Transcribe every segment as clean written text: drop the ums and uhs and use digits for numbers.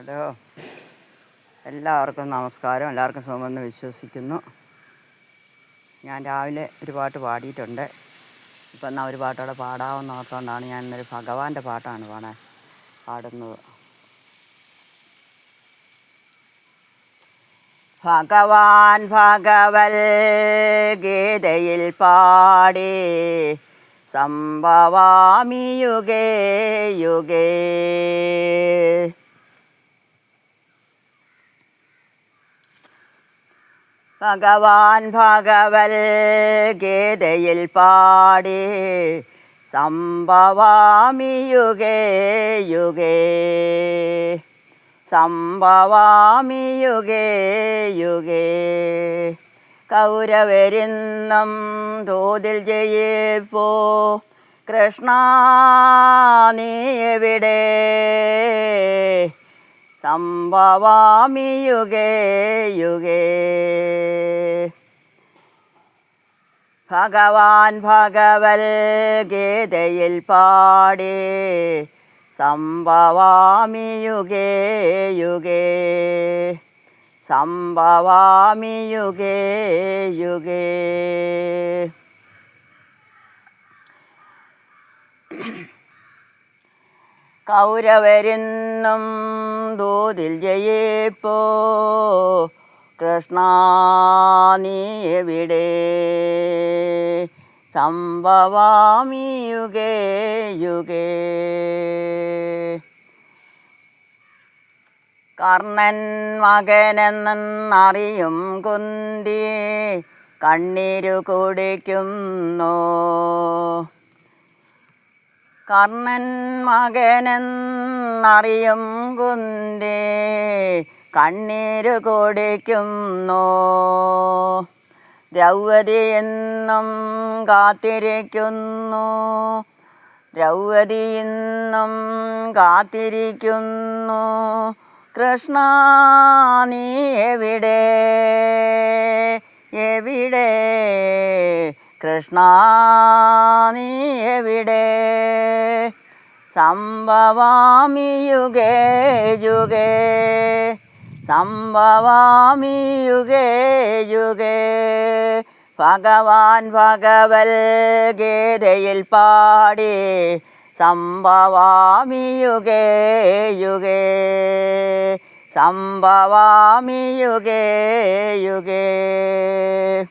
Hello, എല്ലാവർക്കും നമസ്കാരം. എല്ലാവർക്കും സുഖമെന്ന് വിശ്വസിക്കുന്നു. ഞാൻ രാവിലെ ഒരു പാട്ട് പാടിയിട്ടുണ്ട്. ഇപ്പം എന്നാൽ ഒരു പാട്ടോടെ പാടാമെന്ന് ഓർത്തുകൊണ്ടാണ് ഞാൻ ഇന്നൊരു ഭഗവാന്റെ പാട്ടാണ് പാടുന്നത്. ഭഗവാൻ ഭഗവൽ ഗീതയിൽ പാടി സംഭവാമി യുഗേ യുഗേ. ഭഗവാൻ ഭഗവൽ ഗീതയിൽ പാടി സംഭവാമി യുഗേ യുഗേ. സംഭവാമി യുഗേ യുഗേ. കൗരവരിന്നും തോതിൽ ജയിപ്പോ കൃഷ്ണ നീ എവിടെ. സംഭവാമി യുഗേ യുഗേ. ഭഗവാൻ ഭഗവൽ ഗീതയിൽ പാടി സംഭവാമി യുഗേ യുഗേ. സംഭവാമി യുഗേ യുഗേ. കൗരവരിന്നും ദൂതിൽ ജയിപ്പോ കൃഷ്ണ നീ എവിടെ. സംഭവാമി യുഗേ യുഗേ. കർണൻ മകനെന്നറിയും കുന്തി കണ്ണീരു കുടിക്കുന്നു. കർണൻ മകനെന്നറിയും കുന്തി കണ്ണീരു കുടിക്കുന്നു. ദ്രൗപദി എന്നും കാത്തിരിക്കുന്നു. ദ്രൗപദി ഇന്നും കാത്തിരിക്കുന്നു. കൃഷ്ണ നീ എവിടെ എവിടെ. കൃഷ്ണ നീ എവിടെ. സംഭവാമി യുഗേ യുഗേ. സംഭവാമി യുഗേ യുഗേ. ഭഗവാൻ ഭഗവൽ ഗീതയിൽ പാടി സംഭവാമി യുഗേ യുഗേ. സംഭവാമി യുഗേ യുഗേ.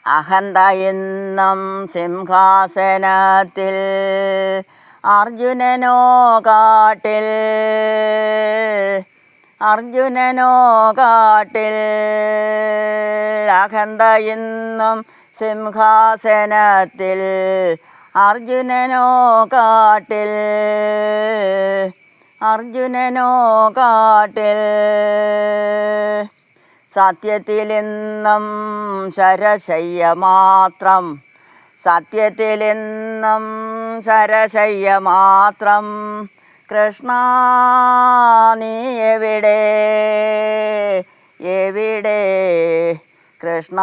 അഹന്ത എന്നും സിംഹാസനത്തിൽ അർജുനനോ കാട്ടിൽ. അർജുനനോ കാട്ടിൽ. അഹന്ത എന്നും സിംഹാസനത്തിൽ അർജുനനോ കാട്ടിൽ. അർജുനനോ കാട്ടിൽ. സത്യത്തിലെന്നും ശരശയ്യ മാത്രം. സത്യത്തിലെന്നും ശരശയ്യ മാത്രം. കൃഷ്ണ നീ എവിടെ എവിടെ. കൃഷ്ണ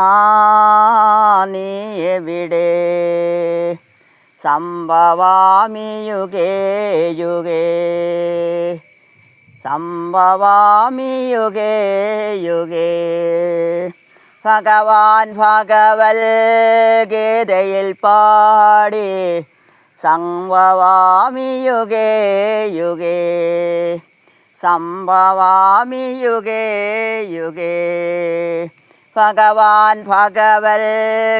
നീ എവിടെ. സംഭവാമി യുഗേ യുഗേ. സംഭവാമി യുഗേ യുഗേ. ഭഗവാൻ ഭഗവൽ ഗീതയിൽ പാടി സംഭവാമി യുഗേ യുഗേ. സംഭവാമി യുഗേ യുഗേ. ഭഗവാൻ ഭഗവൽ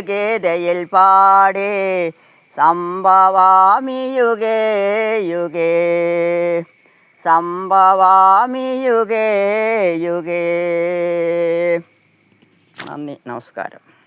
ഗീതയിൽ പാടി സംഭവാമി യുഗേ യുഗേ. സംഭവാമി യുഗേ യുഗേ. നന്ദി, നമസ്കാരം.